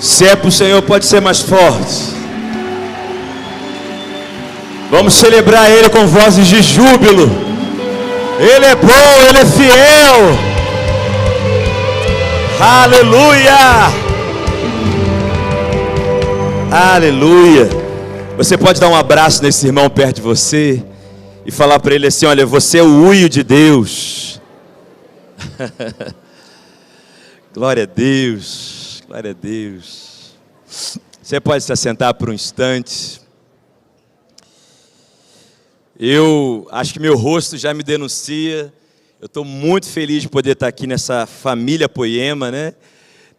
Se é para o Senhor, pode ser mais forte. Vamos celebrar Ele com vozes de júbilo. Ele é bom, Ele é fiel. Aleluia! Aleluia! Você pode dar um abraço nesse irmão perto de você e falar para ele assim: olha, você é o uio de Deus. Glória a Deus, glória a Deus. Você pode se assentar por um instante. Eu acho que meu rosto já me denuncia. Eu estou muito feliz de poder estar aqui nessa família Poema, né?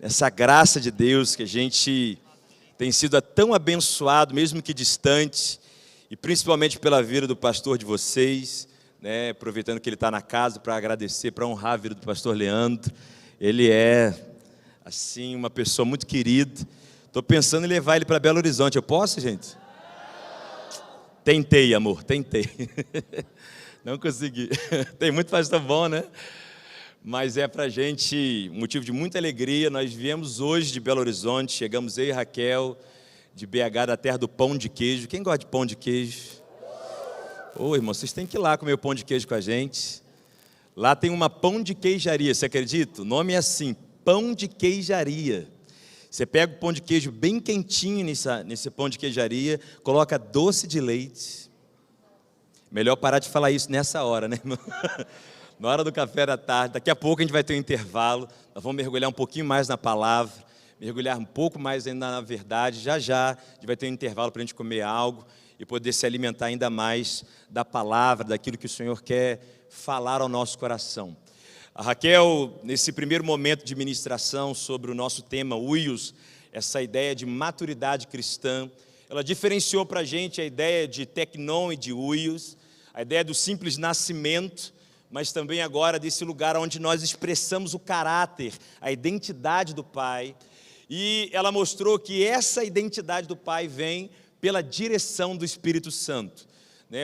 Essa graça de Deus que a gente tem sido tão abençoado, mesmo que distante, e principalmente pela vida do pastor de vocês, né? Aproveitando que ele está na casa para agradecer, para honrar a vida do pastor Leandro. Ele é, assim, uma pessoa muito querida. Estou pensando em levar ele para Belo Horizonte. Eu posso, gente? Tentei, amor, tentei. Não consegui. Tem muito pastor bom, né? Mas é para a gente motivo de muita alegria. Nós viemos hoje de Belo Horizonte, chegamos eu e Raquel, de BH, da terra do pão de queijo. Quem gosta de pão de queijo? Ô, irmão, vocês têm que ir lá comer o pão de queijo com a gente. Lá tem uma pão de queijaria, você acredita? O nome é assim, pão de queijaria. Você pega o pão de queijo bem quentinho nesse pão de queijaria, coloca doce de leite. Melhor parar de falar isso nessa hora, né, irmão? Na hora do café da tarde. Daqui a pouco a gente vai ter um intervalo. Nós vamos mergulhar um pouquinho mais na palavra, mergulhar um pouco mais ainda na verdade. Já a gente vai ter um intervalo para a gente comer algo e poder se alimentar ainda mais da palavra, daquilo que o Senhor quer falar ao nosso coração. A Raquel, nesse primeiro momento de ministração sobre o nosso tema, uios, essa ideia de maturidade cristã, ela diferenciou para a gente a ideia de teknon e de uios, a ideia do simples nascimento, mas também agora desse lugar onde nós expressamos o caráter, a identidade do Pai. E ela mostrou que essa identidade do Pai vem pela direção do Espírito Santo.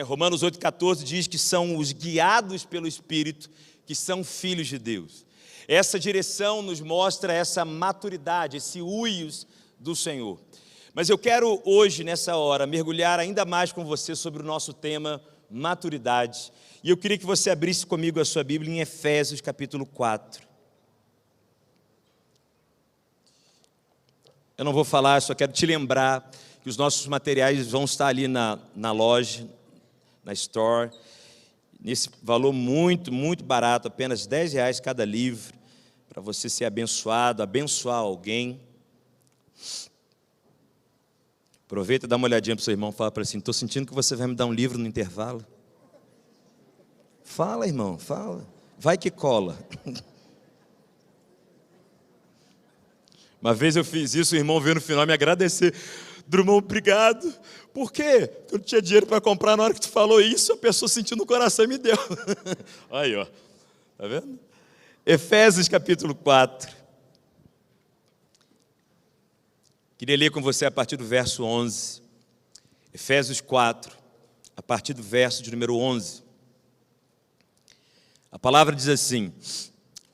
Romanos 8,14 diz que são os guiados pelo Espírito que são filhos de Deus. Essa direção nos mostra essa maturidade, esse uios do Senhor. Mas eu quero hoje, nessa hora, mergulhar ainda mais com você sobre o nosso tema, maturidade. E eu queria que você abrisse comigo a sua Bíblia em Efésios capítulo 4. Eu não vou falar, só quero te lembrar que os nossos materiais vão estar ali na loja, na store, nesse valor muito, muito barato, apenas R$10 cada livro, para você ser abençoado, abençoar alguém. Aproveita e dá uma olhadinha para o seu irmão e fala para ele assim: estou sentindo que você vai me dar um livro no intervalo. Fala, irmão, fala. Vai que cola. Uma vez eu fiz isso, o irmão veio no final me agradecer. Drummond, obrigado. Por quê? Porque eu não tinha dinheiro para comprar. Na hora que tu falou isso, a pessoa sentiu no coração e me deu. Aí, ó. Tá vendo? Efésios capítulo 4. Queria ler com você a partir do verso 11. Efésios 4, a partir do verso de número 11. A palavra diz assim: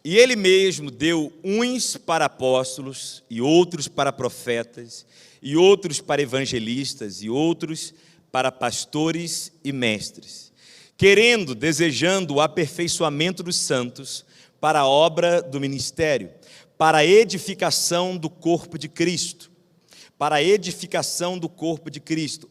e ele mesmo deu uns para apóstolos, e outros para profetas, e outros para evangelistas, e outros para pastores e mestres, desejando o aperfeiçoamento dos santos para a obra do ministério, para a edificação do corpo de Cristo,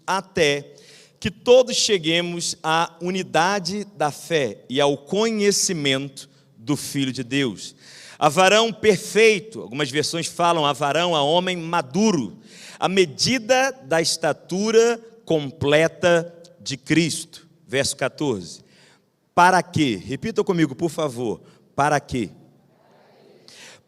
até que todos cheguemos à unidade da fé e ao conhecimento do Filho de Deus, a varão perfeito, algumas versões falam a varão, a homem maduro, à medida da estatura completa de Cristo. Verso 14. Para quê? Repita comigo, por favor. Para quê?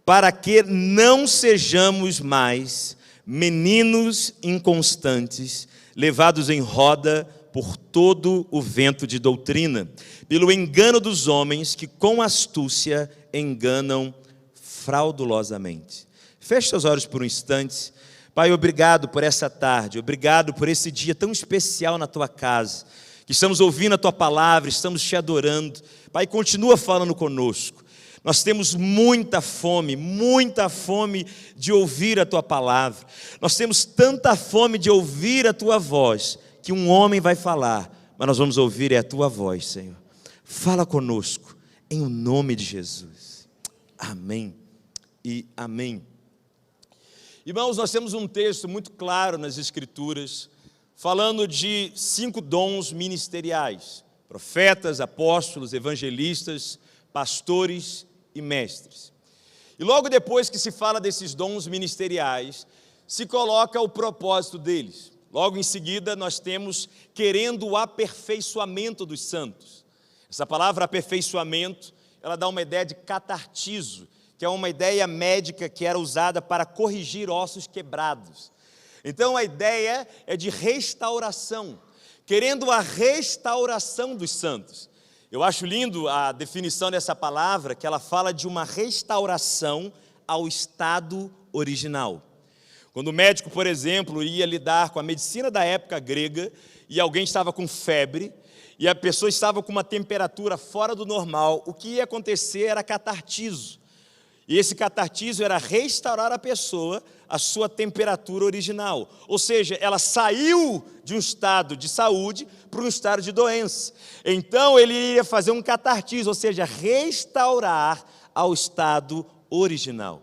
Para que não sejamos mais meninos inconstantes, levados em roda por todo o vento de doutrina, pelo engano dos homens que com astúcia enganam fraudulosamente. Feche seus olhos por um instante. Pai, obrigado por essa tarde, obrigado por esse dia tão especial na Tua casa, que estamos ouvindo a Tua palavra, estamos Te adorando. Pai, continua falando conosco. Nós temos muita fome de ouvir a Tua palavra. Nós temos tanta fome de ouvir a Tua voz, que um homem vai falar, mas nós vamos ouvir a Tua voz, Senhor. Fala conosco, em o nome de Jesus. Amém e amém. Irmãos, nós temos um texto muito claro nas Escrituras, falando de 5 dons ministeriais: profetas, apóstolos, evangelistas, pastores e mestres. E logo depois que se fala desses dons ministeriais, se coloca o propósito deles. Logo em seguida, nós temos querendo o aperfeiçoamento dos santos. Essa palavra aperfeiçoamento, ela dá uma ideia de catartizo, que é uma ideia médica que era usada para corrigir ossos quebrados. Então a ideia é de restauração, querendo a restauração dos santos. Eu acho lindo a definição dessa palavra, que ela fala de uma restauração ao estado original. Quando o médico, por exemplo, ia lidar com a medicina da época grega, e alguém estava com febre, e a pessoa estava com uma temperatura fora do normal, o que ia acontecer era catartizo. E esse catartizo era restaurar a pessoa à sua temperatura original. Ou seja, ela saiu de um estado de saúde para um estado de doença. Então ele iria fazer um catartizo, ou seja, restaurar ao estado original.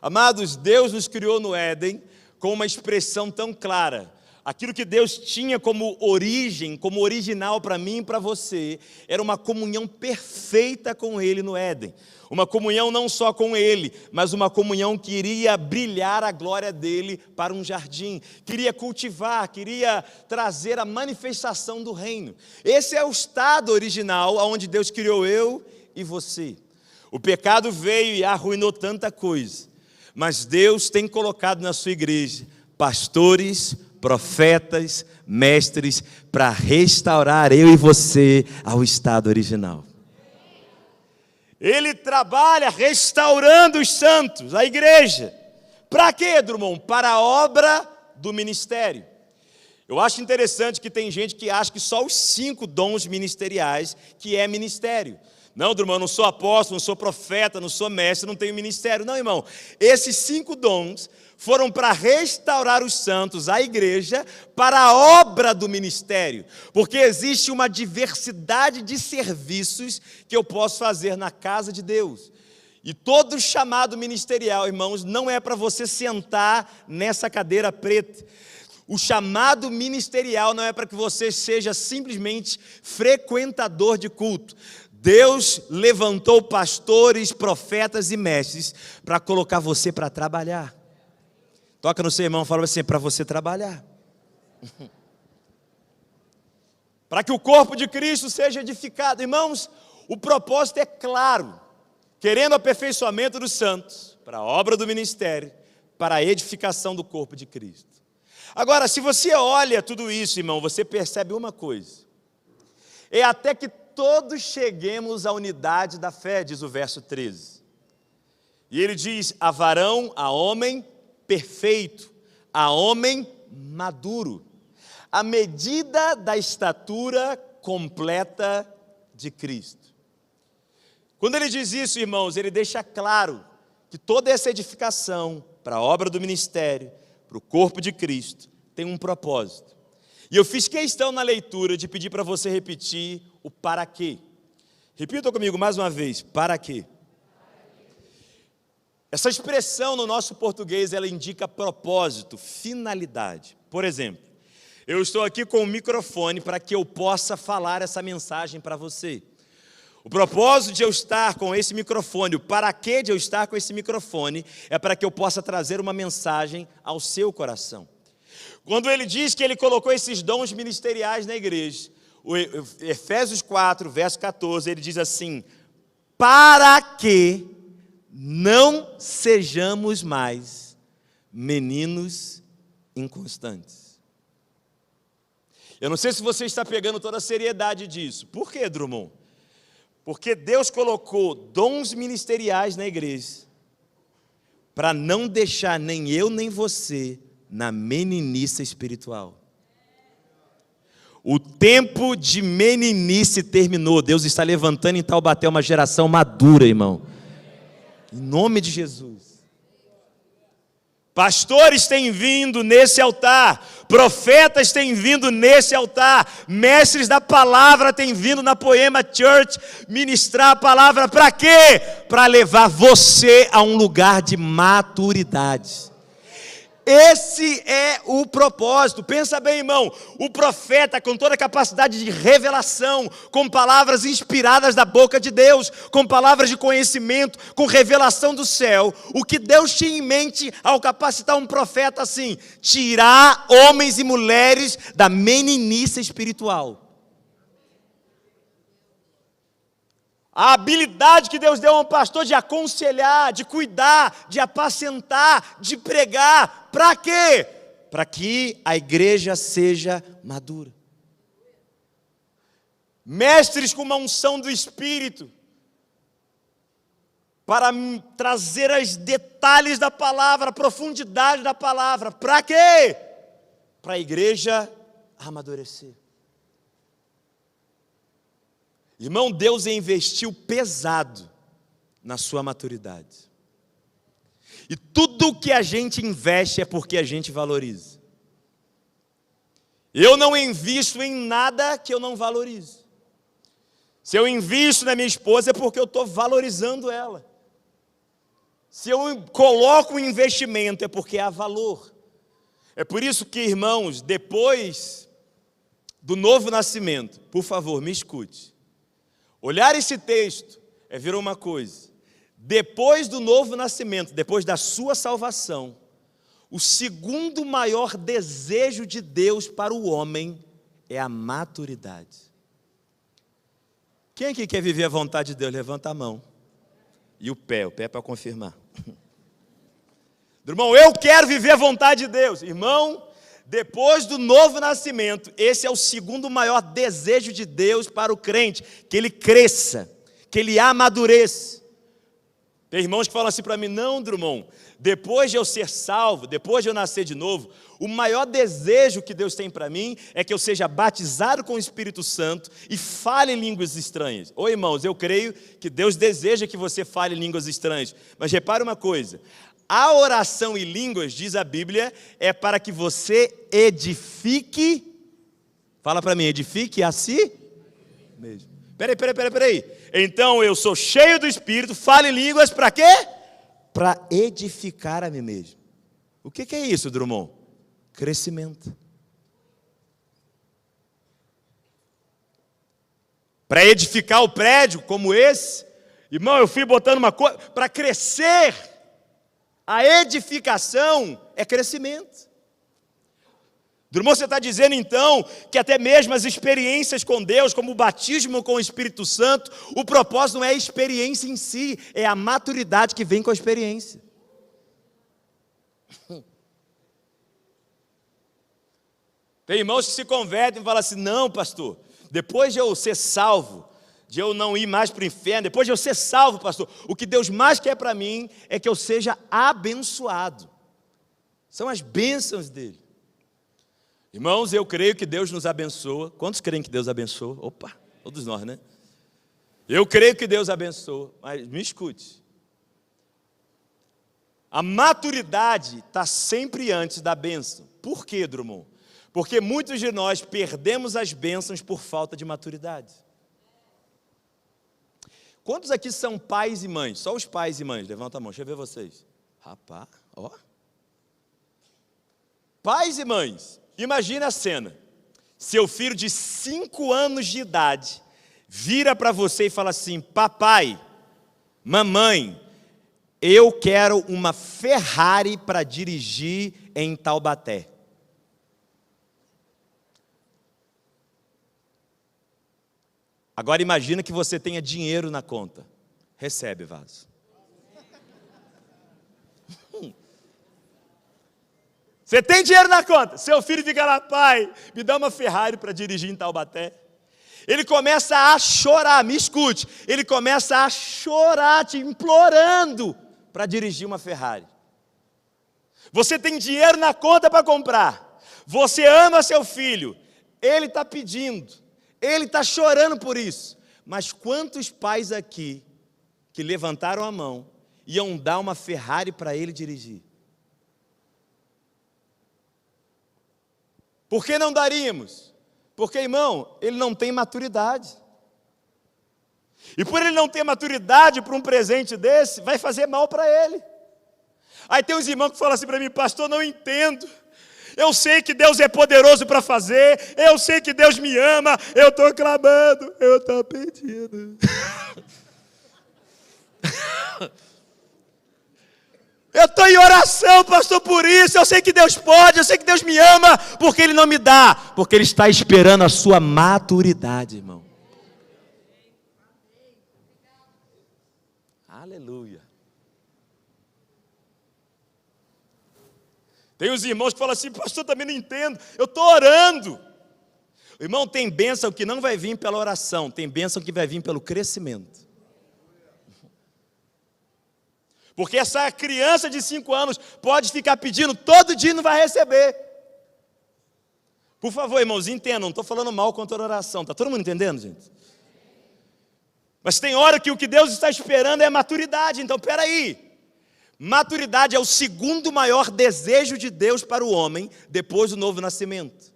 Amados, Deus nos criou no Éden com uma expressão tão clara. Aquilo que Deus tinha como origem, como original para mim e para você, era uma comunhão perfeita com Ele no Éden. Uma comunhão não só com Ele, mas uma comunhão que iria brilhar a glória dEle para um jardim. Queria cultivar, queria trazer a manifestação do reino. Esse é o estado original onde Deus criou eu e você. O pecado veio e arruinou tanta coisa, mas Deus tem colocado na sua igreja pastores, profetas, mestres, para restaurar eu e você ao estado original. Ele trabalha restaurando os santos, a igreja. Para quê, Drummond? Para a obra do ministério. Eu acho interessante que tem gente que acha que só os 5 dons ministeriais que é ministério. Não, Drummond, eu não sou apóstolo, não sou profeta, não sou mestre, não tenho ministério. Não, irmão, esses 5 dons foram para restaurar os santos, a igreja, para a obra do ministério. Porque existe uma diversidade de serviços que eu posso fazer na casa de Deus. E todo chamado ministerial, irmãos, não é para você sentar nessa cadeira preta. O chamado ministerial não é para que você seja simplesmente frequentador de culto. Deus levantou pastores, profetas e mestres para colocar você para trabalhar. Toca no seu irmão e fala assim, para você trabalhar. Para que o corpo de Cristo seja edificado. Irmãos, o propósito é claro. Querendo o aperfeiçoamento dos santos, para a obra do ministério, para a edificação do corpo de Cristo. Agora, se você olha tudo isso, irmão, você percebe uma coisa. É até que todos cheguemos à unidade da fé, diz o verso 13. E ele diz, a varão, a homem perfeito, a homem maduro, à medida da estatura completa de Cristo. Quando ele diz isso, irmãos, ele deixa claro que toda essa edificação para a obra do ministério, para o corpo de Cristo, tem um propósito. E eu fiz questão na leitura de pedir para você repetir o para quê. Repita comigo mais uma vez, para quê? Essa expressão no nosso português, ela indica propósito, finalidade. Por exemplo, eu estou aqui com o microfone para que eu possa falar essa mensagem para você. O propósito de eu estar com esse microfone, o para quê de eu estar com esse microfone, é para que eu possa trazer uma mensagem ao seu coração. Quando ele diz que ele colocou esses dons ministeriais na igreja, o Efésios 4, verso 14, ele diz assim, para que não sejamos mais meninos inconstantes. Eu não sei se você está pegando toda a seriedade disso. Por quê, Drummond? Porque Deus colocou dons ministeriais na igreja para não deixar nem eu nem você na meninice espiritual. O tempo de meninice terminou. Deus está levantando em Taubaté uma geração madura, irmão. Em nome de Jesus. Pastores têm vindo nesse altar, profetas têm vindo nesse altar, mestres da palavra têm vindo na Poema Church ministrar a palavra. Para quê? Para levar você a um lugar de maturidade. Esse é o propósito. Pensa bem, irmão, o profeta com toda a capacidade de revelação, com palavras inspiradas da boca de Deus, com palavras de conhecimento, com revelação do céu. O que Deus tinha em mente ao capacitar um profeta assim? Tirar homens e mulheres da meninice espiritual. A habilidade que Deus deu a um pastor de aconselhar, de cuidar, de apacentar, de pregar. Para quê? Para que a igreja seja madura. Mestres com uma unção do Espírito, para trazer os detalhes da palavra, a profundidade da palavra. Para quê? Para a igreja amadurecer. Irmão, Deus investiu pesado na sua maturidade. E tudo que a gente investe é porque a gente valoriza. Eu não invisto em nada que eu não valorizo. Se eu invisto na minha esposa é porque eu estou valorizando ela. Se eu coloco um investimento é porque há valor. É por isso que, irmãos, depois do novo nascimento, por favor, me escute. Olhar esse texto é ver uma coisa. Depois do novo nascimento, depois da sua salvação, o segundo maior desejo de Deus para o homem é a maturidade. Quem aqui quer viver a vontade de Deus? Levanta a mão. E o pé é para confirmar. Irmão, eu quero viver a vontade de Deus. Irmão, depois do novo nascimento, esse é o segundo maior desejo de Deus para o crente, que ele cresça, que ele amadureça. Tem irmãos que falam assim para mim: não, Drummond, depois de eu ser salvo, depois de eu nascer de novo, o maior desejo que Deus tem para mim é que eu seja batizado com o Espírito Santo e fale em línguas estranhas. Ô irmãos, eu creio que Deus deseja que você fale em línguas estranhas, mas repare uma coisa: a oração em línguas, diz a Bíblia, é para que você edifique, fala para mim, edifique a si mesmo. Peraí. Então eu sou cheio do Espírito, falo em línguas para quê? Para edificar a mim mesmo. O que é isso, Drummond? Crescimento. Para edificar o prédio como esse, irmão, eu fui botando uma coisa, para crescer. A edificação é crescimento. Drummond, você está dizendo então que até mesmo as experiências com Deus, como o batismo com o Espírito Santo, o propósito não é a experiência em si, é a maturidade que vem com a experiência. Tem irmãos que se convertem e falam assim: não, pastor, depois de eu ser salvo, de eu não ir mais para o inferno, depois de eu ser salvo, pastor, o que Deus mais quer para mim é que eu seja abençoado. São as bênçãos dele. Irmãos, eu creio que Deus nos abençoa. Quantos creem que Deus abençoa? Opa, todos nós, né? Eu creio que Deus abençoa, mas me escute. A maturidade está sempre antes da bênção. Por quê, Drummond? Porque muitos de nós perdemos as bênçãos por falta de maturidade. Quantos aqui são pais e mães? Só os pais e mães, levanta a mão, deixa eu ver vocês. Rapaz, ó. Pais e mães, imagina a cena. Seu filho de 5 anos de idade vira para você e fala assim: papai, mamãe, eu quero uma Ferrari para dirigir em Taubaté. Agora imagina que você tenha dinheiro na conta. Recebe, vaso. Você tem dinheiro na conta. Seu filho fica lá: pai, me dá uma Ferrari para dirigir em Taubaté. Ele começa a chorar, me escute. Ele começa a chorar, te implorando para dirigir uma Ferrari. Você tem dinheiro na conta para comprar. Você ama seu filho. Ele está pedindo. Ele está chorando por isso. Mas quantos pais aqui que levantaram a mão iam dar uma Ferrari para ele dirigir. Por que não daríamos? Porque, irmão, ele não tem maturidade. E por ele não ter maturidade para um presente desse, vai fazer mal para ele. Aí tem uns irmãos que falam assim para mim: pastor, não entendo. Eu sei que Deus é poderoso para fazer, eu sei que Deus me ama, eu estou clamando, eu estou pedindo. Eu estou em oração, pastor, por isso. Eu sei que Deus pode, eu sei que Deus me ama, porque Ele não me dá, porque Ele está esperando a sua maturidade, irmão. Aleluia. Tem os irmãos que falam assim: pastor, também não entendo, eu estou orando. Irmão, tem bênção que não vai vir pela oração, tem bênção que vai vir pelo crescimento. Porque essa criança de 5 anos pode ficar pedindo todo dia e não vai receber. Por favor, irmãos, entendam, não estou falando mal contra a oração. Está todo mundo entendendo, gente? Mas tem hora que o que Deus está esperando é a maturidade. Então, peraí. Maturidade é o segundo maior desejo de Deus para o homem, depois do novo nascimento.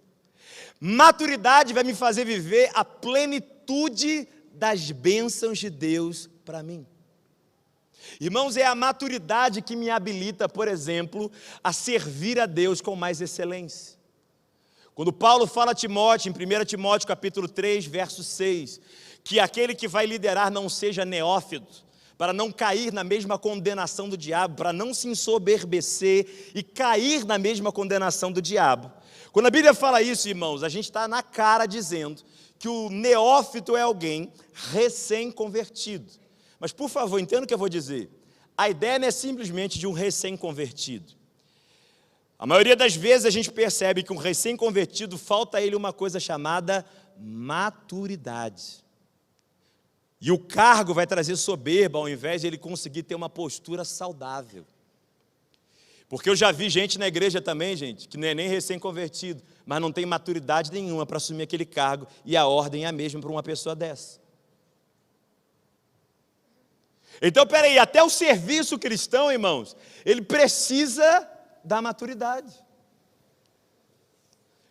Maturidade vai me fazer viver a plenitude das bênçãos de Deus para mim. Irmãos, é a maturidade que me habilita, por exemplo, a servir a Deus com mais excelência. Quando Paulo fala a Timóteo, em 1 Timóteo capítulo 3, verso 6, que aquele que vai liderar não seja neófito, para não cair na mesma condenação do diabo, para não se ensoberbecer e cair na mesma condenação do diabo. Quando a Bíblia fala isso, irmãos, a gente está na cara dizendo que o neófito é alguém recém-convertido. Mas, por favor, entenda o que eu vou dizer. A ideia não é simplesmente de um recém-convertido. A maioria das vezes a gente percebe que um recém-convertido falta a ele uma coisa chamada maturidade. E o cargo vai trazer soberba ao invés de ele conseguir ter uma postura saudável. Porque eu já vi gente na igreja também, gente, que não é nem recém-convertido, mas não tem maturidade nenhuma para assumir aquele cargo, e a ordem é a mesma para uma pessoa dessa. Então, peraí, até o serviço cristão, irmãos, ele precisa da maturidade.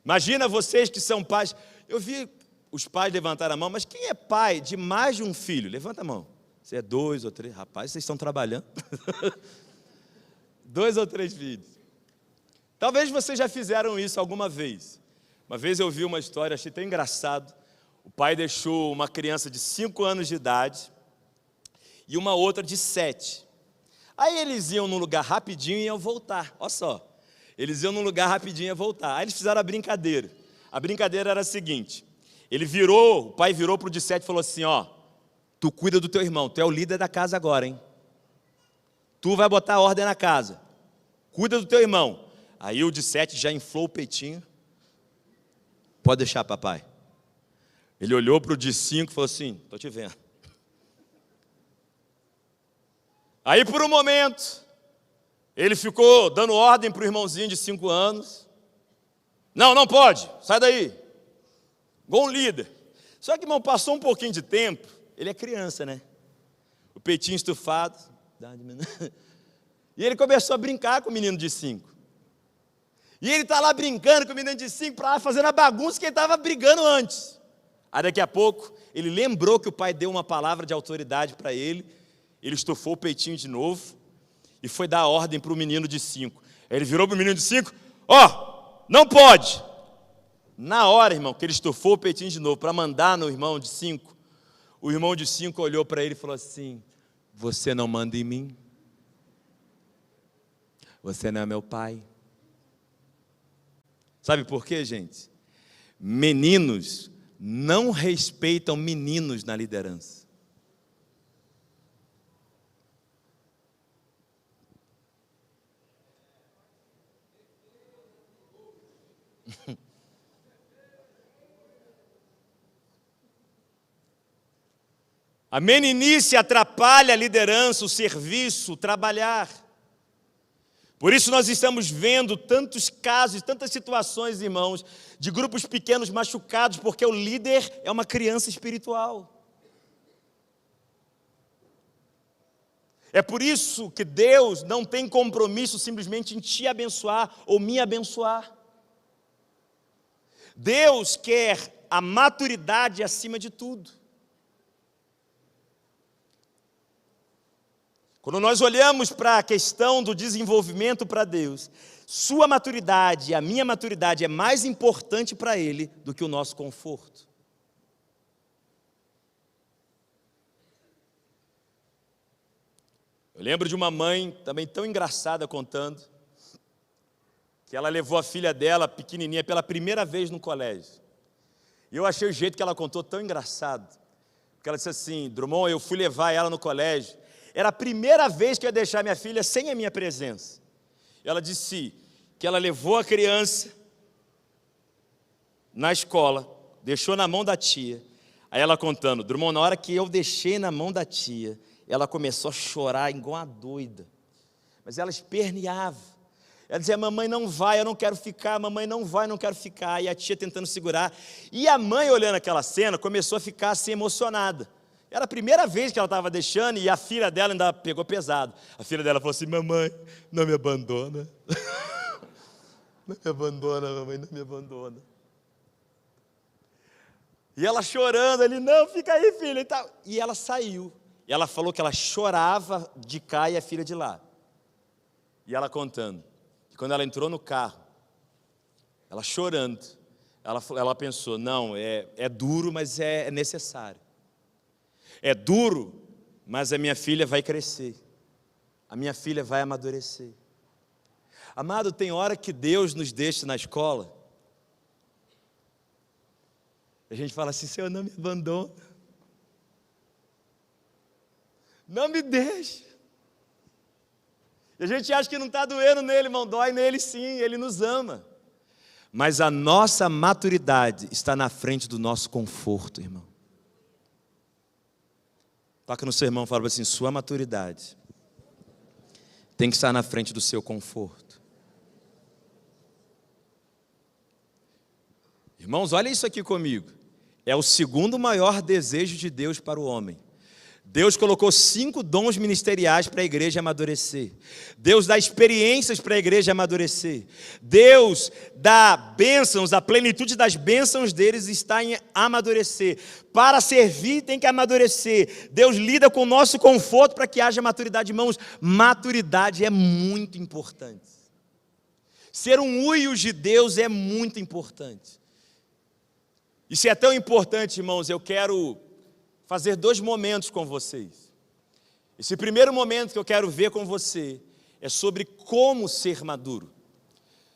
Imagina vocês que são pais. Eu vi os pais levantar a mão, mas quem é pai de mais de um filho? Levanta a mão. Você é 2 ou 3, rapaz, vocês estão trabalhando. 2 ou 3 filhos. Talvez vocês já fizeram isso alguma vez. Uma vez eu vi uma história, achei tão engraçado. O pai deixou uma criança de 5 anos de idade e uma outra de 7. Aí eles iam num lugar rapidinho e iam voltar. Olha só, eles iam num lugar rapidinho e iam voltar. Aí eles fizeram a brincadeira. A brincadeira era a seguinte: o pai virou para o de 7 e falou assim: ó, tu cuida do teu irmão, tu é o líder da casa agora, hein? Tu vai botar a ordem na casa, cuida do teu irmão. Aí o de 7 já inflou o peitinho. Pode deixar, papai. Ele olhou para o de 5 e falou assim: estou te vendo. Aí por um momento, ele ficou dando ordem para o irmãozinho de 5 anos. Não, não pode, sai daí. Igual um líder. Só que, irmão, passou um pouquinho de tempo, ele é criança, né? O peitinho estufado. E ele começou a brincar com o menino de 5. E ele está lá brincando com o menino de 5, para lá fazendo a bagunça que ele estava brigando antes. Aí daqui a pouco, ele lembrou que o pai deu uma palavra de autoridade para ele. Ele estufou o peitinho de novo e foi dar a ordem para o menino de 5. Ele virou para o menino de 5, ó, não pode. Na hora, irmão, que ele estufou o peitinho de novo para mandar no irmão de 5, o irmão de 5 olhou para ele e falou assim: você não manda em mim? Você não é meu pai? Sabe por quê, gente? Meninos não respeitam meninos na liderança. A meninice atrapalha a liderança, o serviço, o trabalhar. Por isso nós estamos vendo tantos casos, tantas situações, irmãos, de grupos pequenos machucados, porque o líder é uma criança espiritual. É por isso que Deus não tem compromisso simplesmente em te abençoar ou me abençoar. Deus quer a maturidade acima de tudo. Quando nós olhamos para a questão do desenvolvimento para Deus, sua maturidade e a minha maturidade é mais importante para Ele do que o nosso conforto. Eu lembro de uma mãe também tão engraçada contando que ela levou a filha dela, pequenininha, pela primeira vez no colégio. E eu achei o jeito que ela contou tão engraçado. Porque ela disse assim: Drummond, eu fui levar ela no colégio. Era a primeira vez que eu ia deixar minha filha sem a minha presença. Ela disse que ela levou a criança na escola, deixou na mão da tia. Aí ela contando: Drummond, na hora que eu deixei na mão da tia, ela começou a chorar igual uma doida. Mas ela esperneava. Ela dizia: mamãe não vai, eu não quero ficar, mamãe não vai, eu não quero ficar. E a tia tentando segurar. E a mãe, olhando aquela cena, começou a ficar assim emocionada. Era a primeira vez que ela estava deixando e a filha dela ainda pegou pesado. A filha dela falou assim: mamãe, não me abandona. Não me abandona, mamãe, não me abandona. E ela chorando ali: não, fica aí, filha. E ela saiu. E ela falou que ela chorava de cá e a filha de lá. E ela contando que quando ela entrou no carro, ela chorando, ela pensou: não, é duro, mas é necessário. É duro, mas a minha filha vai crescer. A minha filha vai amadurecer. Amado, tem hora que Deus nos deixa na escola. A gente fala assim: Senhor, não me abandona. Não me deixe. E a gente acha que não está doendo nele, irmão. Dói nele sim, ele nos ama. Mas a nossa maturidade está na frente do nosso conforto, irmão. Toca no seu irmão e fala assim: sua maturidade tem que estar na frente do seu conforto. Irmãos, olha isso aqui comigo. É o segundo maior desejo de Deus para o homem. Deus colocou 5 dons ministeriais para a igreja amadurecer. Deus dá experiências para a igreja amadurecer. Deus dá bênçãos, a plenitude das bênçãos deles está em amadurecer. Para servir tem que amadurecer. Deus lida com o nosso conforto para que haja maturidade. Irmãos, maturidade é muito importante. Ser um uios de Deus é muito importante. Isso é tão importante, irmãos, eu quero fazer 2 momentos com vocês. Esse primeiro momento que eu quero ver com você é sobre como ser maduro.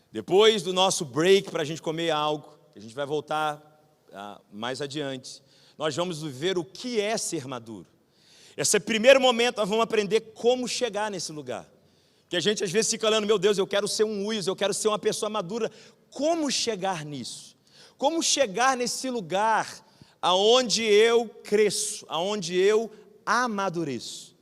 Depois do nosso break para a gente comer algo, que a gente vai voltar mais adiante, nós vamos ver o que é ser maduro. Esse primeiro momento nós vamos aprender como chegar nesse lugar. Porque a gente às vezes fica falando: meu Deus, eu quero ser um uios, eu quero ser uma pessoa madura. Como chegar nisso? Como chegar nesse lugar aonde eu cresço, aonde eu amadureço?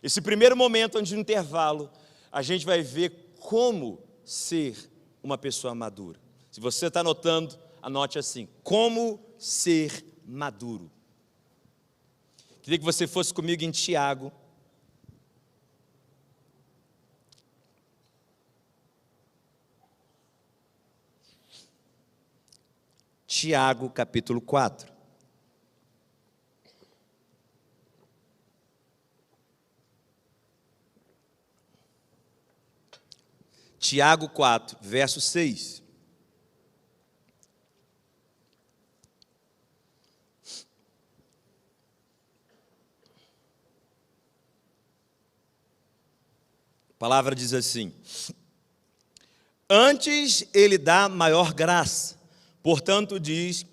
Esse primeiro momento, antes do intervalo, a gente vai ver como ser uma pessoa madura. Se você está anotando, anote assim: como ser maduro. Queria que você fosse comigo em Tiago. Tiago, capítulo 4. Tiago 4, verso 6. A palavra diz assim: antes ele dá maior graça. Portanto diz: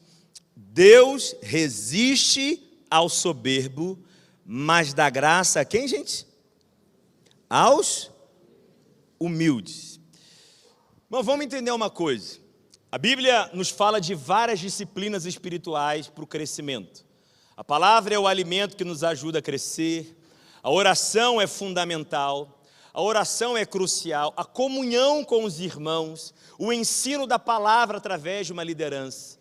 Deus resiste ao soberbo, mas dá graça a quem, gente? Aos humildes. Mas vamos entender uma coisa. A Bíblia nos fala de várias disciplinas espirituais para o crescimento. A palavra é o alimento que nos ajuda a crescer. A oração é fundamental. A oração é crucial. A comunhão com os irmãos. O ensino da palavra através de uma liderança.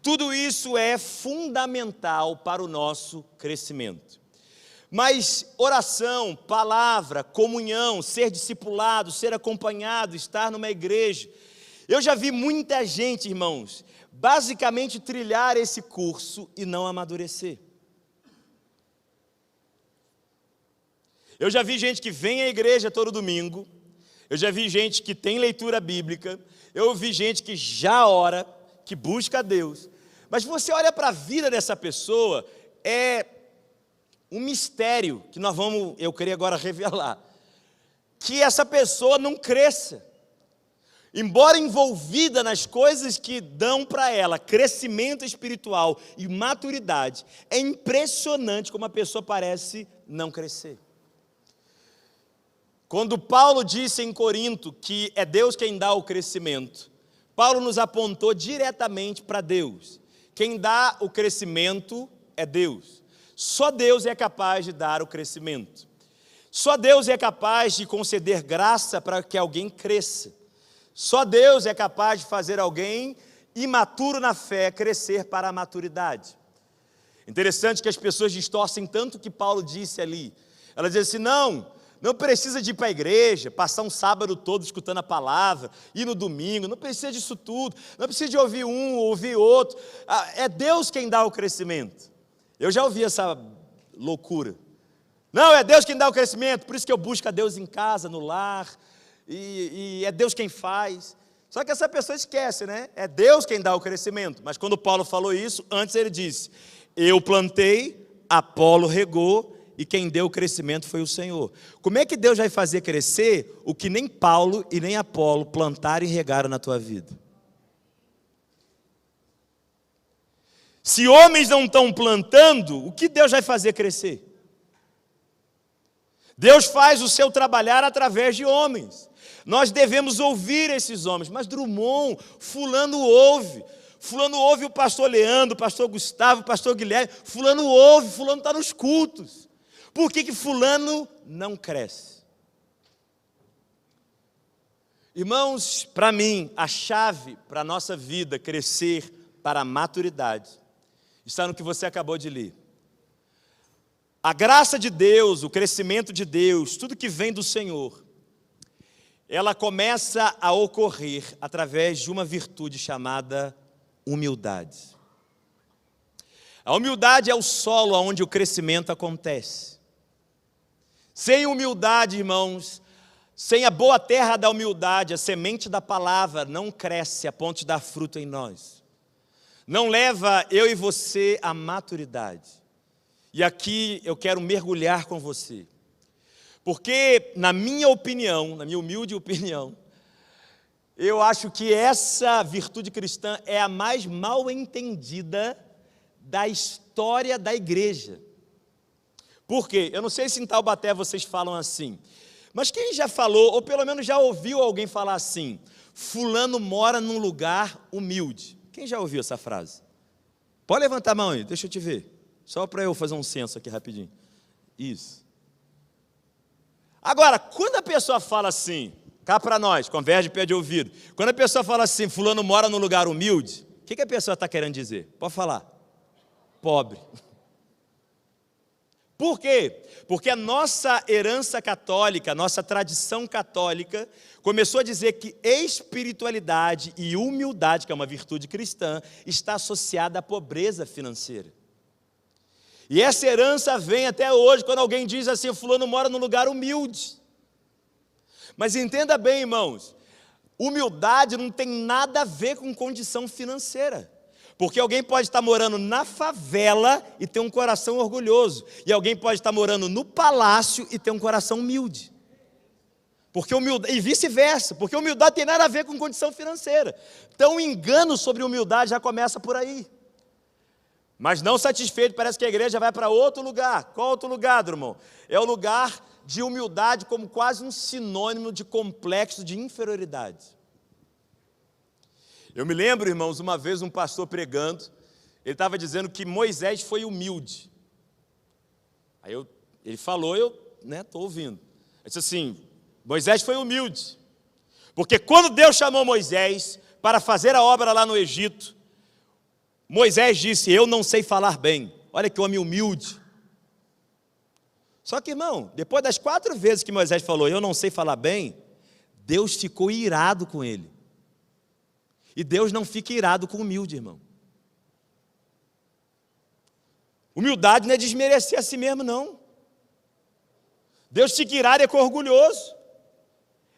Tudo isso é fundamental para o nosso crescimento. Mas oração, palavra, comunhão, ser discipulado, ser acompanhado, estar numa igreja. Eu já vi muita gente, irmãos, basicamente trilhar esse curso e não amadurecer. Eu já vi gente que vem à igreja todo domingo, eu já vi gente que tem leitura bíblica, eu vi gente que já ora, que busca a Deus, mas você olha para a vida dessa pessoa, é um mistério que eu queria agora revelar, que essa pessoa não cresça. Embora envolvida nas coisas que dão para ela crescimento espiritual e maturidade, é impressionante como a pessoa parece não crescer. Quando Paulo disse em Corinto que é Deus quem dá o crescimento, Paulo nos apontou diretamente para Deus. Quem dá o crescimento é Deus. Só Deus é capaz de dar o crescimento. Só Deus é capaz de conceder graça para que alguém cresça. Só Deus é capaz de fazer alguém imaturo na fé crescer para a maturidade. Interessante que as pessoas distorcem tanto o que Paulo disse ali. Elas dizem assim, não precisa de ir para a igreja, passar um sábado todo escutando a palavra, ir no domingo, não precisa disso tudo, não precisa de ouvir um, ouvir outro. É Deus quem dá o crescimento. Eu já ouvi essa loucura. Não, é Deus quem dá o crescimento, por isso que eu busco a Deus em casa, no lar, e é Deus quem faz. Só que essa pessoa esquece, né? É Deus quem dá o crescimento. Mas quando Paulo falou isso, antes ele disse, eu plantei, Apolo regou, e quem deu o crescimento foi o Senhor. Como é que Deus vai fazer crescer o que nem Paulo e nem Apolo plantaram e regaram na tua vida? Se homens não estão plantando, o que Deus vai fazer crescer? Deus faz o seu trabalhar através de homens. Nós devemos ouvir esses homens. Mas Drummond, fulano ouve o pastor Leandro, o pastor Gustavo, o pastor Guilherme, fulano ouve, fulano está nos cultos. Por que fulano não cresce? Irmãos, para mim, a chave para a nossa vida crescer para a maturidade está no que você acabou de ler. A graça de Deus, o crescimento de Deus, tudo que vem do Senhor, ela começa a ocorrer através de uma virtude chamada humildade. A humildade é o solo onde o crescimento acontece. Sem humildade, irmãos, sem a boa terra da humildade, a semente da palavra não cresce a ponto de dar fruto em nós. Não leva eu e você à maturidade. E aqui eu quero mergulhar com você. Porque, na minha opinião, na minha humilde opinião, eu acho que essa virtude cristã é a mais mal entendida da história da igreja. Por quê? Eu não sei se em Taubaté vocês falam assim, mas quem já falou, ou pelo menos já ouviu alguém falar assim, fulano mora num lugar humilde. Quem já ouviu essa frase? Pode levantar a mão aí, deixa eu te ver. Só para eu fazer um censo aqui rapidinho. Isso. Agora, quando a pessoa fala assim, cá para nós, converge pé de ouvido. Quando a pessoa fala assim, fulano mora num lugar humilde, o que a pessoa está querendo dizer? Pode falar. Pobre. Por quê? Porque a nossa herança católica, a nossa tradição católica, começou a dizer que espiritualidade e humildade, que é uma virtude cristã, está associada à pobreza financeira. E essa herança vem até hoje, quando alguém diz assim, fulano mora num lugar humilde. Mas entenda bem, irmãos, humildade não tem nada a ver com condição financeira. Porque alguém pode estar morando na favela e ter um coração orgulhoso. E alguém pode estar morando no palácio e ter um coração humilde. Porque humildade, e vice-versa, porque humildade tem nada a ver com condição financeira. Então o engano sobre humildade já começa por aí. Mas não satisfeito, parece que a igreja vai para outro lugar. Qual outro lugar, Drummond? É o lugar de humildade como quase um sinônimo de complexo de inferioridade. Eu me lembro, irmãos, uma vez um pastor pregando, ele estava dizendo que Moisés foi humilde. Aí ele falou, eu estou ouvindo. Ele disse assim, Moisés foi humilde, porque quando Deus chamou Moisés para fazer a obra lá no Egito, Moisés disse, eu não sei falar bem. Olha que homem humilde. Só que, irmão, depois das 4 vezes que Moisés falou, eu não sei falar bem, Deus ficou irado com ele. E Deus não fica irado com o humilde, irmão. Humildade não é desmerecer a si mesmo, não. Deus fica irado com o orgulhoso.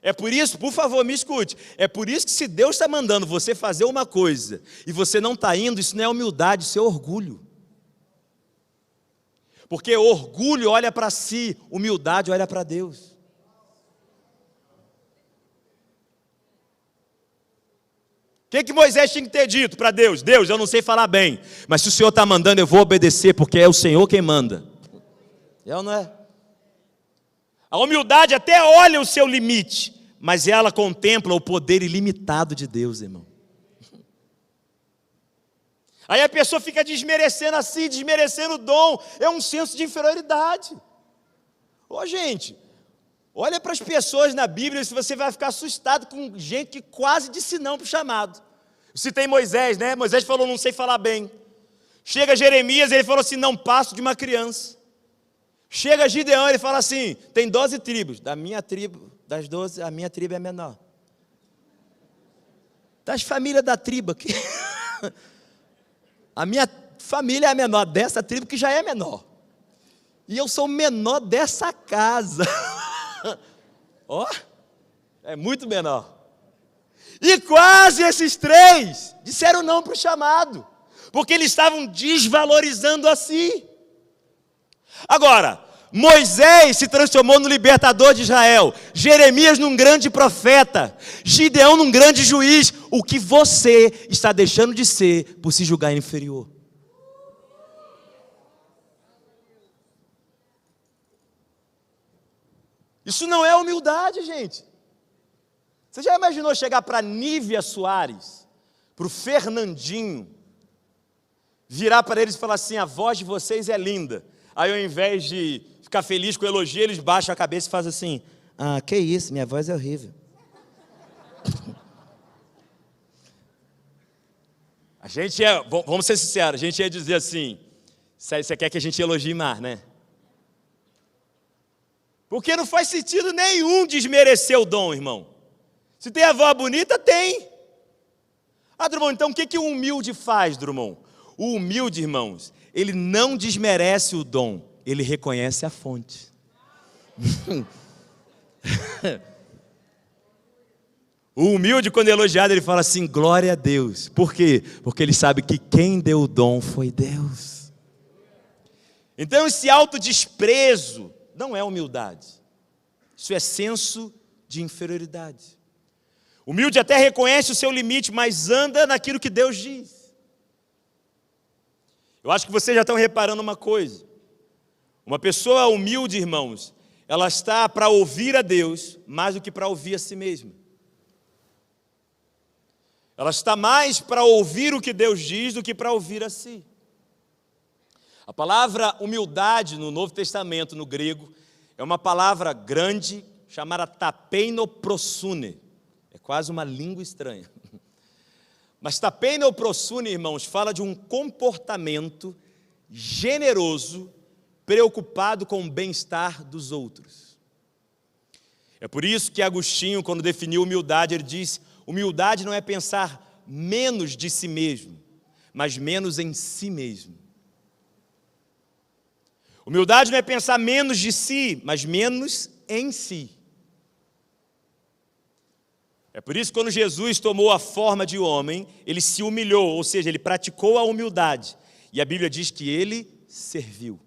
É por isso, por favor, me escute, é por isso que se Deus está mandando você fazer uma coisa e você não está indo, isso não é humildade, isso é orgulho. Porque orgulho olha para si, humildade olha para Deus. O que Moisés tinha que ter dito para Deus? Deus, eu não sei falar bem, mas se o Senhor está mandando, eu vou obedecer, porque é o Senhor quem manda. É ou não é? A humildade até olha o seu limite, mas ela contempla o poder ilimitado de Deus, irmão. Aí a pessoa fica desmerecendo assim, desmerecendo o dom, é um senso de inferioridade. Ô gente, olha para as pessoas na Bíblia, se você vai ficar assustado com gente que quase disse não para o chamado. Citei Moisés, né? Moisés falou, não sei falar bem. Chega Jeremias, ele falou assim, não passo de uma criança. Chega Gideão, ele fala assim, tem 12 tribos, da minha tribo, das 12, a minha tribo é menor. Das famílias da tribo aqui, a minha família é a menor dessa tribo que já é menor. E eu sou o menor dessa casa. Ó, é muito menor. E quase esses 3 disseram não para o chamado, porque eles estavam desvalorizando a si. Agora, Moisés se transformou no libertador de Israel, Jeremias num grande profeta, Gideão num grande juiz. O que você está deixando de ser por se julgar inferior? Isso não é humildade, gente. Você já imaginou chegar para Nívia Soares, para o Fernandinho, virar para eles e falar assim, a voz de vocês é linda. Aí ao invés de ficar feliz com o elogio, eles baixam a cabeça e fazem assim, ah, que isso, minha voz é horrível. A gente vamos ser sinceros, a gente ia dizer assim, você quer que a gente elogie mais, né? Porque não faz sentido nenhum desmerecer o dom, irmão. Se tem a voz bonita, tem. Ah, Drummond, então o que o humilde faz, Drummond? O humilde, irmãos, ele não desmerece o dom, ele reconhece a fonte. O humilde, quando é elogiado, ele fala assim, glória a Deus. Por quê? Porque ele sabe que quem deu o dom foi Deus. Então esse autodesprezo não é humildade. Isso é senso de inferioridade. O humilde até reconhece o seu limite, mas anda naquilo que Deus diz. Eu acho que vocês já estão reparando uma coisa. Uma pessoa humilde, irmãos, ela está para ouvir a Deus mais do que para ouvir a si mesma. Ela está mais para ouvir o que Deus diz do que para ouvir a si. A palavra humildade no Novo Testamento, no grego, é uma palavra grande chamada tapeinoprosune. É quase uma língua estranha. Mas tapeinoprosune, irmãos, fala de um comportamento generoso, preocupado com o bem-estar dos outros. É por isso que Agostinho, quando definiu humildade, ele diz, humildade não é pensar menos de si mesmo, mas menos em si mesmo. Humildade não é pensar menos de si, mas menos em si. É por isso que quando Jesus tomou a forma de homem, ele se humilhou, ou seja, ele praticou a humildade. E a Bíblia diz que ele serviu.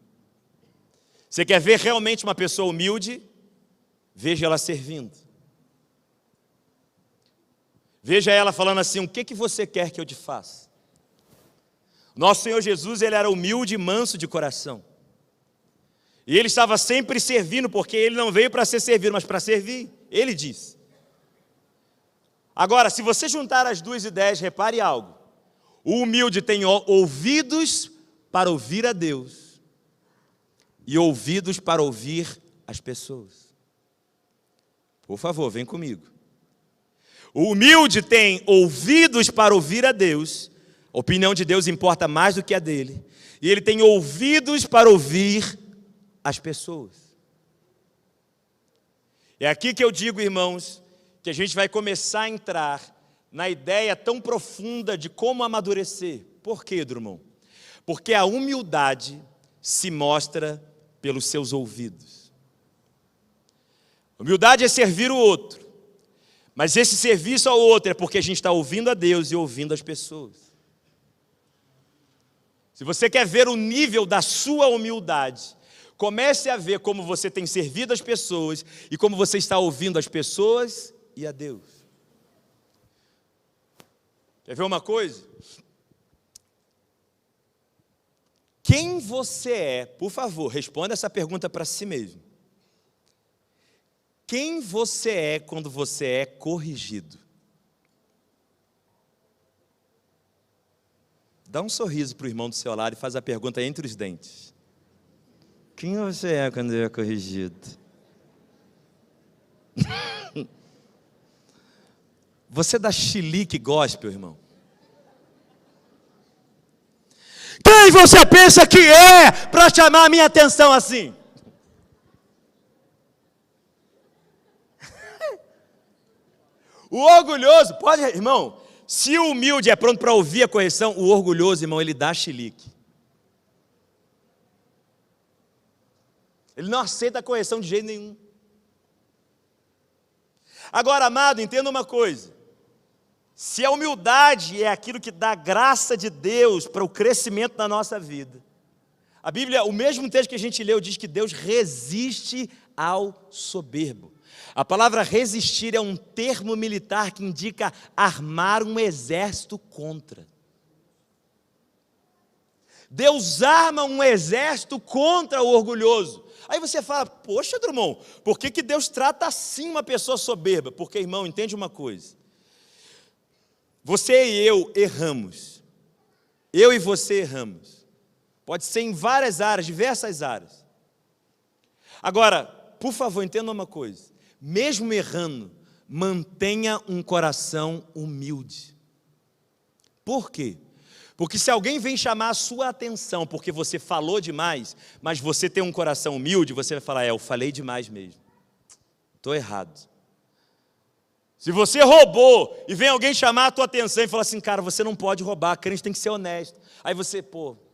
Você quer ver realmente uma pessoa humilde? Veja ela servindo. Veja ela falando assim, o que você quer que eu te faça? Nosso Senhor Jesus, ele era humilde e manso de coração. E ele estava sempre servindo, porque ele não veio para ser servido, mas para servir. Ele disse. Agora, se você juntar as duas ideias, repare algo. O humilde tem ouvidos para ouvir a Deus e ouvidos para ouvir as pessoas. Por favor, vem comigo. O humilde tem ouvidos para ouvir a Deus, a opinião de Deus importa mais do que a dele, e ele tem ouvidos para ouvir as pessoas. É aqui que eu digo, irmãos, que a gente vai começar a entrar na ideia tão profunda de como amadurecer. Por quê, Drummond? Porque a humildade se mostra pelos seus ouvidos. Humildade é servir o outro, mas esse serviço ao outro é porque a gente está ouvindo a Deus e ouvindo as pessoas. Se você quer ver o nível da sua humildade, comece a ver como você tem servido as pessoas e como você está ouvindo as pessoas e a Deus. Quer ver uma coisa? Quem você é? Por favor, responda essa pergunta para si mesmo. Quem você é quando você é corrigido? Dá um sorriso para o irmão do seu lado e faz a pergunta entre os dentes. Quem você é quando é corrigido? Você dá chilique gospel, irmão? Quem você pensa que é para chamar a minha atenção assim? O orgulhoso, pode, irmão, se o humilde é pronto para ouvir a correção, o orgulhoso, irmão, ele dá chilique. Ele não aceita a correção de jeito nenhum. Agora, amado, entenda uma coisa. Se a humildade é aquilo que dá graça de Deus para o crescimento da nossa vida, a Bíblia, o mesmo texto que a gente leu, diz que Deus resiste ao soberbo. A palavra resistir é um termo militar que indica armar um exército contra. Deus arma um exército contra o orgulhoso. Aí você fala, poxa, Drummond, por que Deus trata assim uma pessoa soberba? Porque, irmão, entende uma coisa. Você e eu erramos. Eu e você erramos. Pode ser em várias áreas, diversas áreas. Agora, por favor, entenda uma coisa. Mesmo errando, mantenha um coração humilde. Por quê? Porque se alguém vem chamar a sua atenção porque você falou demais, mas você tem um coração humilde, você vai falar, eu falei demais mesmo. Estou errado. Se você roubou e vem alguém chamar a tua atenção e falar assim, cara, você não pode roubar, crente tem que ser honesto. Aí você,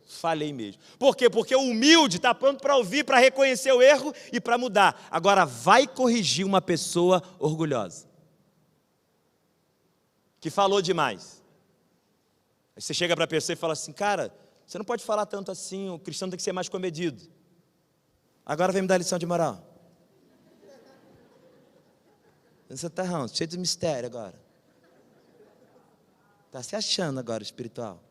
falei mesmo. Por quê? Porque o humilde está pronto para ouvir, para reconhecer o erro e para mudar. Agora, vai corrigir uma pessoa orgulhosa, que falou demais. Aí você chega para a pessoa e fala assim, cara, você não pode falar tanto assim, o cristão tem que ser mais comedido. Agora vem me dar lição de moral. Você está cheio de mistério agora. Está se achando agora espiritual.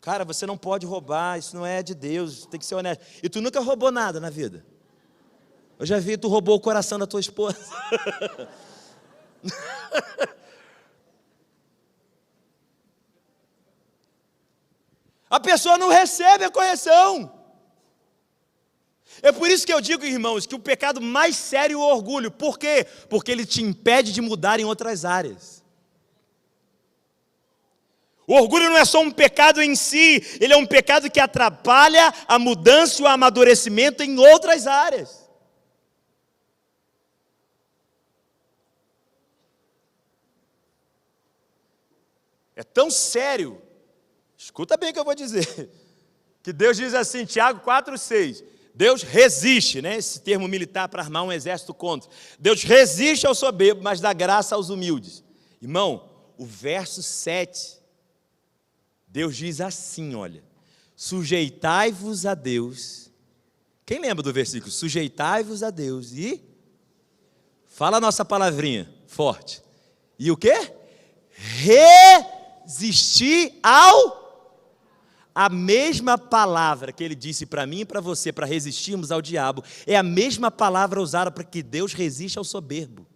Cara, você não pode roubar, isso não é de Deus, tem que ser honesto. E tu nunca roubou nada na vida. Eu já vi, tu roubou o coração da tua esposa. A pessoa não recebe a correção. É por isso que eu digo, irmãos, que o pecado mais sério é o orgulho. Por quê? Porque ele te impede de mudar em outras áreas. O orgulho não é só um pecado em si, ele é um pecado que atrapalha a mudança e o amadurecimento em outras áreas. É tão sério, escuta bem o que eu vou dizer, que Deus diz assim, Tiago 4,6, Deus resiste, né, esse termo militar para armar um exército contra. Deus resiste ao soberbo, mas dá graça aos humildes. Irmão, o verso 7, Deus diz assim, olha, sujeitai-vos a Deus. Quem lembra do versículo? Sujeitai-vos a Deus e... Fala a nossa palavrinha, forte. E o quê? Resistir ao... A mesma palavra que ele disse para mim e para você, para resistirmos ao diabo, é a mesma palavra usada para que Deus resiste ao soberbo.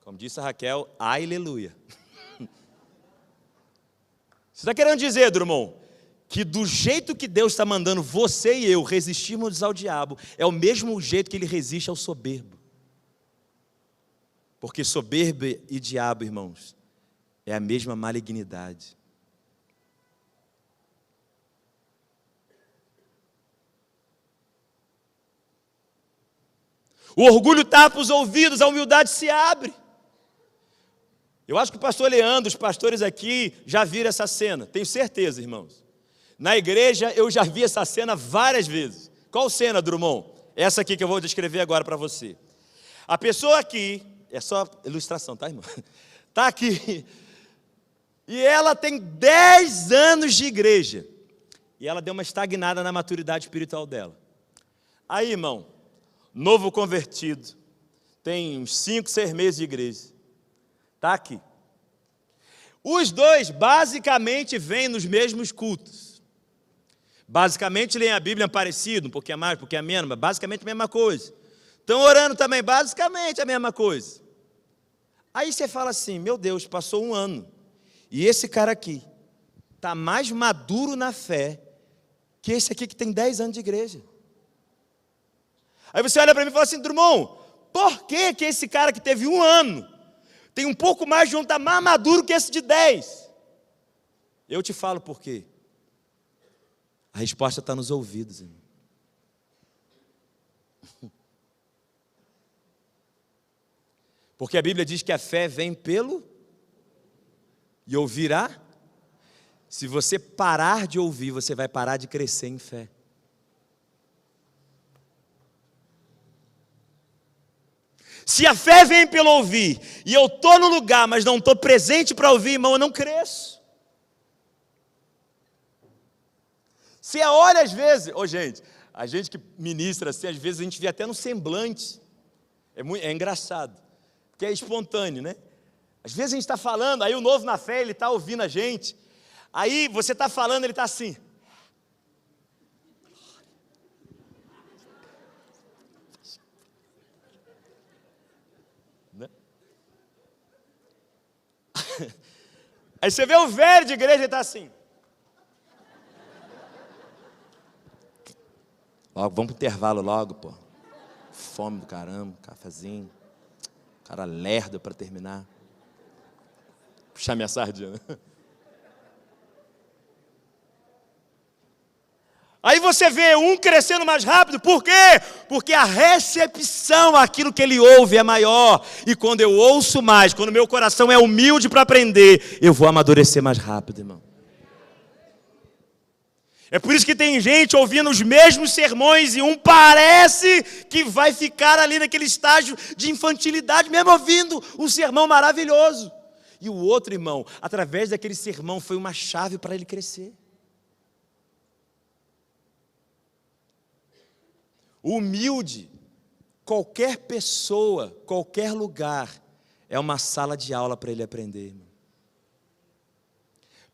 Como disse a Raquel, aleluia. Você está querendo dizer, Drummond, que do jeito que Deus está mandando você e eu resistirmos ao diabo, é o mesmo jeito que ele resiste ao soberbo. Porque soberbo e diabo, irmãos, é a mesma malignidade. O orgulho tapa os ouvidos, a humildade se abre. Eu acho que o pastor Leandro, os pastores aqui, já viram essa cena. Tenho certeza, irmãos. Na igreja, eu já vi essa cena várias vezes. Qual cena, Drummond? Essa aqui que eu vou descrever agora para você. A pessoa aqui, é só ilustração, tá, irmão? Está aqui. E ela tem 10 anos de igreja. E ela deu uma estagnada na maturidade espiritual dela. Aí, irmão, novo convertido, tem uns 5, 6 meses de igreja. Está aqui. Os dois basicamente vêm nos mesmos cultos. Basicamente leem a Bíblia parecido, um pouquinho mais, um pouquinho menos, mas basicamente a mesma coisa. Estão orando também, basicamente a mesma coisa. Aí você fala assim, meu Deus, passou um ano. E esse cara aqui está mais maduro na fé que esse aqui que tem 10 anos de igreja. Aí você olha para mim e fala assim, Drummond, por que que esse cara que teve um ano tem um pouco mais de um, está mais maduro que esse de 10? Eu te falo por quê. A resposta está nos ouvidos, irmão. Porque a Bíblia diz que a fé vem pelo e ouvirá. Se você parar de ouvir, você vai parar de crescer em fé. Se a fé vem pelo ouvir, e eu estou no lugar, mas não estou presente para ouvir, irmão, eu não cresço. Você olha às vezes, gente, a gente que ministra assim, às vezes a gente vê até no semblante, é engraçado, porque é espontâneo, né? Às vezes a gente está falando, aí o novo na fé, ele está ouvindo a gente, aí você está falando, ele está assim. Aí você vê o velho de igreja, ele está assim. Logo, vamos para o intervalo logo, pô. Fome do caramba, cafezinho. Cara lerdo para terminar. Puxar minha sardinha. Aí você vê um crescendo mais rápido, por quê? Porque a recepção àquilo que ele ouve é maior. E quando eu ouço mais, quando meu coração é humilde para aprender, eu vou amadurecer mais rápido, irmão. É por isso que tem gente ouvindo os mesmos sermões e um parece que vai ficar ali naquele estágio de infantilidade, mesmo ouvindo um sermão maravilhoso. E o outro, irmão, através daquele sermão, foi uma chave para ele crescer. Humilde, qualquer pessoa, qualquer lugar, é uma sala de aula para ele aprender, irmão.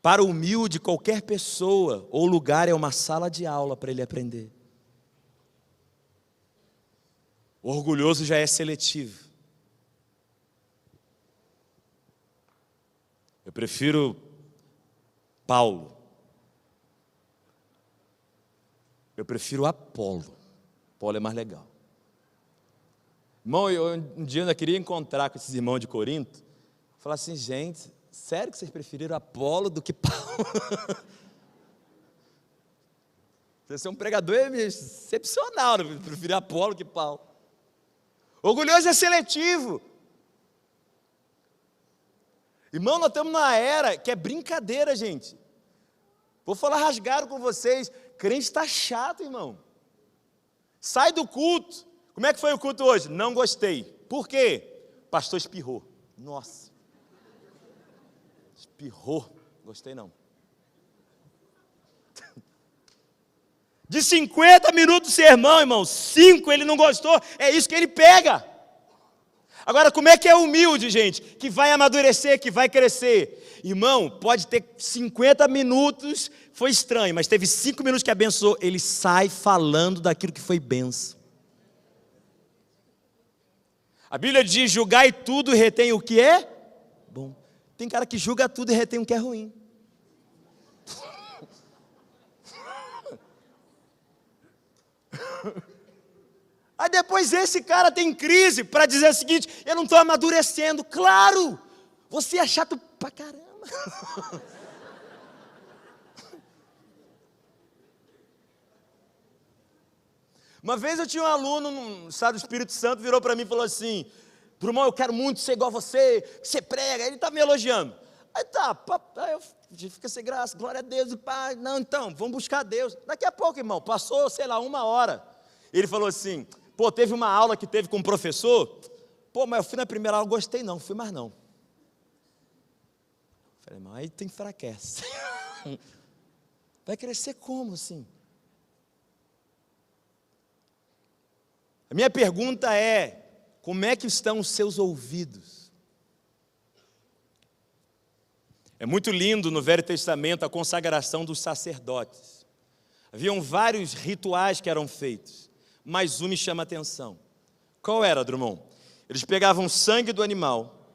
Para o humilde, qualquer pessoa ou lugar é uma sala de aula para ele aprender. O orgulhoso já é seletivo. Eu prefiro Paulo. Eu prefiro Apolo. Paulo é mais legal. Irmão, um dia eu ainda queria encontrar com esses irmãos de Corinto. Falar assim, gente, sério que vocês preferiram Apolo do que Paulo? Você é um pregador excepcional, né? Preferir Apolo do que Paulo. Orgulhoso é seletivo. Irmão, nós estamos numa era que é brincadeira, gente. Vou falar rasgado com vocês. Crente está chato, irmão. Sai do culto. Como é que foi o culto hoje? Não gostei. Por quê? O pastor espirrou. Nossa. Espirrou. Gostei não. De 50 minutos de sermão, irmão, 5 ele não gostou. É isso que ele pega. Agora, como é que é humilde, gente? Que vai amadurecer, que vai crescer. Irmão, pode ter 50 minutos, foi estranho, mas teve 5 minutos que abençoou. Ele sai falando daquilo que foi benção. A Bíblia diz, julgai tudo e retém o que é bom. Tem cara que julga tudo e retém o que é ruim. Aí depois esse cara tem crise para dizer o seguinte, eu não estou amadurecendo. Claro, você é chato pra caramba. Uma vez eu tinha um aluno no estado do Espírito Santo, virou para mim e falou assim: Drummond, eu quero muito ser igual a você, que você prega. Ele está me elogiando. Aí tá, aí eu fico sem graça, glória a Deus, e pai, não, então, vamos buscar Deus. Daqui a pouco, irmão, passou, sei lá, 1 hora. Ele falou assim: pô, teve uma aula que teve com um professor, pô, mas eu fui na primeira aula, gostei não, fui mais não. Falei, mas aí tu enfraquece. Vai crescer como assim? A minha pergunta é: como é que estão os seus ouvidos? É muito lindo no Velho Testamento a consagração dos sacerdotes. Haviam vários rituais que eram feitos, mas um me chama a atenção. Qual era, Drummond? Eles pegavam o sangue do animal,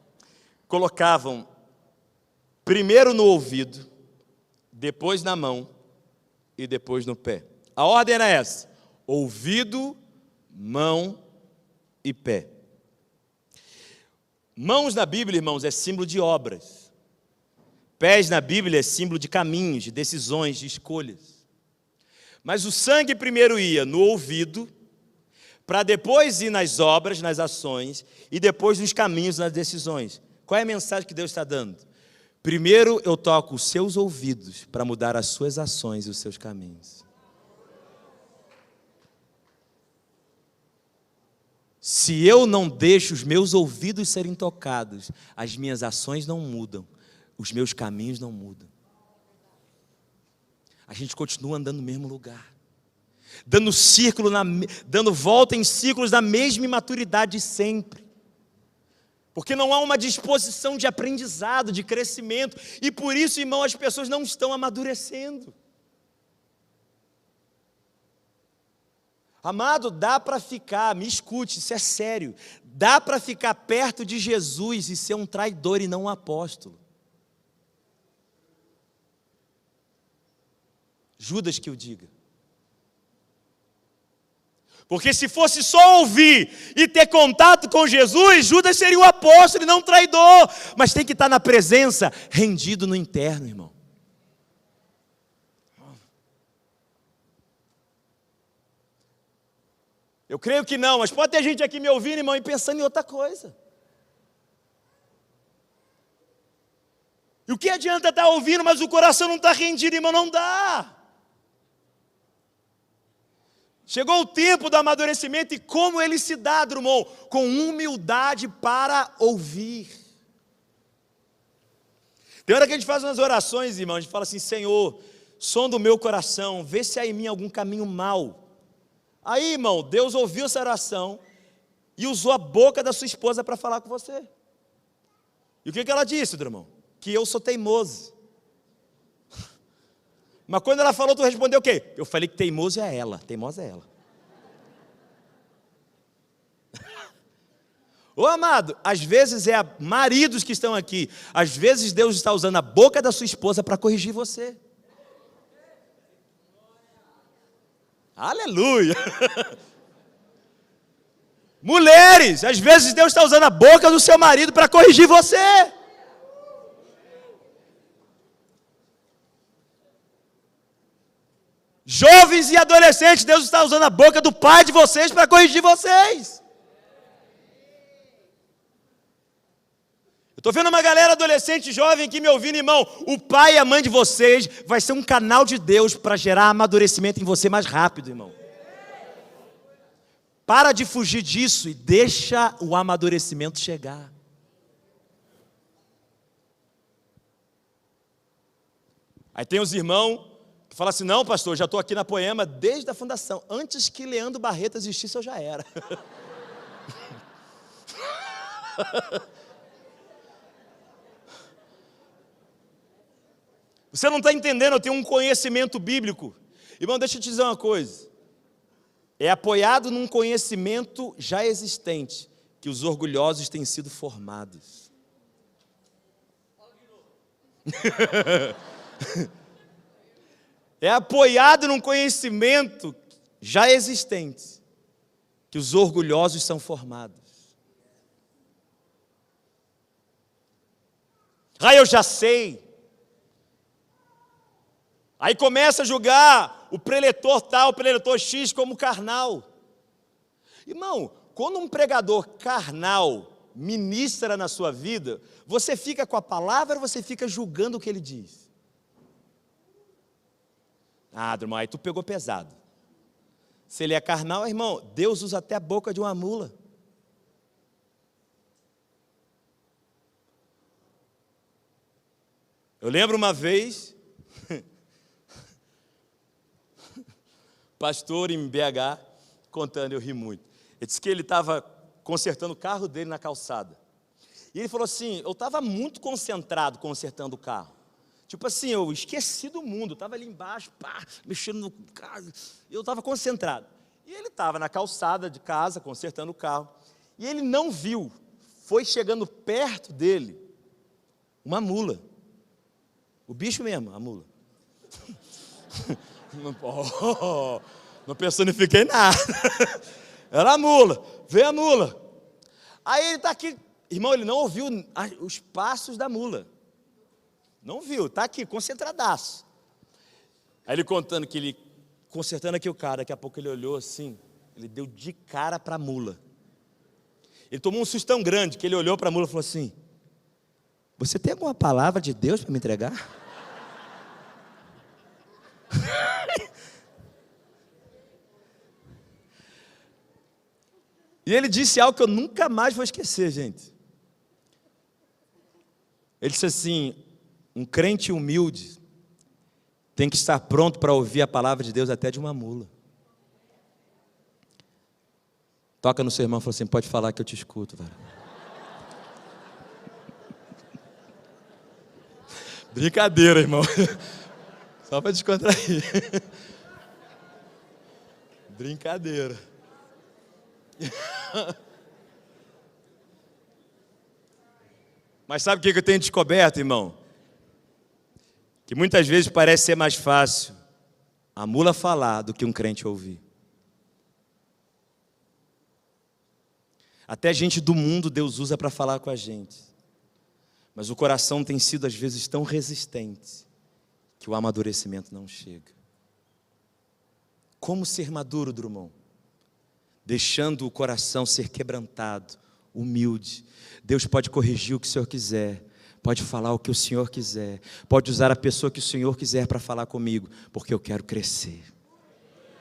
colocavam primeiro no ouvido, depois na mão e depois no pé. A ordem era essa: ouvido, mão e pé. Mãos na Bíblia, irmãos, é símbolo de obras. Pés na Bíblia é símbolo de caminhos, de decisões, de escolhas. Mas o sangue primeiro ia no ouvido, para depois ir nas obras, nas ações, e depois nos caminhos, nas decisões. Qual é a mensagem que Deus está dando? Primeiro eu toco os seus ouvidos para mudar as suas ações e os seus caminhos. Se eu não deixo os meus ouvidos serem tocados, as minhas ações não mudam, os meus caminhos não mudam. A gente continua andando no mesmo lugar, dando volta em círculos da mesma imaturidade de sempre. Porque não há uma disposição de aprendizado, de crescimento, e por isso, irmão, as pessoas não estão amadurecendo. Amado, dá para ficar, me escute, isso é sério, dá para ficar perto de Jesus e ser um traidor e não um apóstolo. Judas que o diga. Porque se fosse só ouvir e ter contato com Jesus, Judas seria um apóstolo e não um traidor. Mas tem que estar na presença, rendido no interno, irmão. Eu creio que não, mas pode ter gente aqui me ouvindo, irmão, e pensando em outra coisa. E o que adianta estar ouvindo, mas o coração não está rendido, irmão? Não dá. Chegou o tempo do amadurecimento, e como ele se dá, Drummond? Com humildade para ouvir. Tem hora que a gente faz umas orações, irmão, a gente fala assim: Senhor, sonda o meu coração, vê se há em mim algum caminho mau. Aí, irmão, Deus ouviu essa oração e usou a boca da sua esposa para falar com você. E o que ela disse, Drummond? Que eu sou teimoso. Mas quando ela falou, tu respondeu o quê? Eu falei que teimoso é ela, teimosa é ela. Ô amado, às vezes é maridos que estão aqui, às vezes Deus está usando a boca da sua esposa para corrigir você. Aleluia! Mulheres, às vezes Deus está usando a boca do seu marido para corrigir você. Jovens e adolescentes, Deus está usando a boca do pai de vocês para corrigir vocês. Eu estou vendo uma galera adolescente, jovem aqui me ouvindo, irmão. O pai e a mãe de vocês vai ser um canal de Deus para gerar amadurecimento em você mais rápido, irmão. Para de fugir disso e deixa o amadurecimento chegar. Aí tem os irmãos que falam assim: não, pastor, já estou aqui na Poema desde a fundação. Antes que Leandro Barreto existisse, eu já era. Você não está entendendo, eu tenho um conhecimento bíblico. Irmão, deixa eu te dizer uma coisa. É apoiado num conhecimento já existente que os orgulhosos têm sido formados. É apoiado num conhecimento já existente que os orgulhosos são formados. Ah, eu já sei. Aí começa a julgar o preletor tal, o preletor X como carnal. Irmão, quando um pregador carnal ministra na sua vida, você fica com a palavra ou você fica julgando o que ele diz? Ah, irmão, aí tu pegou pesado. Se ele é carnal, irmão, Deus usa até a boca de uma mula. Eu lembro uma vez, pastor em BH, contando, eu ri muito. Ele disse que ele estava consertando o carro dele na calçada. E ele falou assim, eu estava muito concentrado consertando o carro. Tipo assim, eu esqueci do mundo, estava ali embaixo, pá, mexendo no carro, eu estava concentrado. E ele estava na calçada de casa, consertando o carro, e ele não viu, foi chegando perto dele, uma mula. O bicho mesmo, a mula. Não personifiquei nada. Era a mula, veio a mula. Aí ele está aqui, irmão, ele não ouviu os passos da mula. Não viu, está aqui, concentradaço. Aí ele contando que ele, consertando aqui o cara, daqui a pouco ele olhou assim, ele deu de cara para a mula. Ele tomou um susto tão grande que ele olhou para a mula e falou assim, você tem alguma palavra de Deus para me entregar? E ele disse algo que eu nunca mais vou esquecer, gente. Ele disse assim, um crente humilde tem que estar pronto para ouvir a palavra de Deus até de uma mula. Toca no seu irmão e fala assim, pode falar que eu te escuto, velho. Brincadeira, irmão. Só para descontrair. Brincadeira. Mas sabe o que eu tenho descoberto, irmão? Que muitas vezes parece ser mais fácil a mula falar do que um crente ouvir. Até gente do mundo Deus usa para falar com a gente. Mas o coração tem sido às vezes tão resistente que o amadurecimento não chega. Como ser maduro, Drummond? Deixando o coração ser quebrantado, humilde. Deus pode corrigir o que o Senhor quiser, pode falar o que o Senhor quiser, pode usar a pessoa que o Senhor quiser para falar comigo, porque eu quero crescer.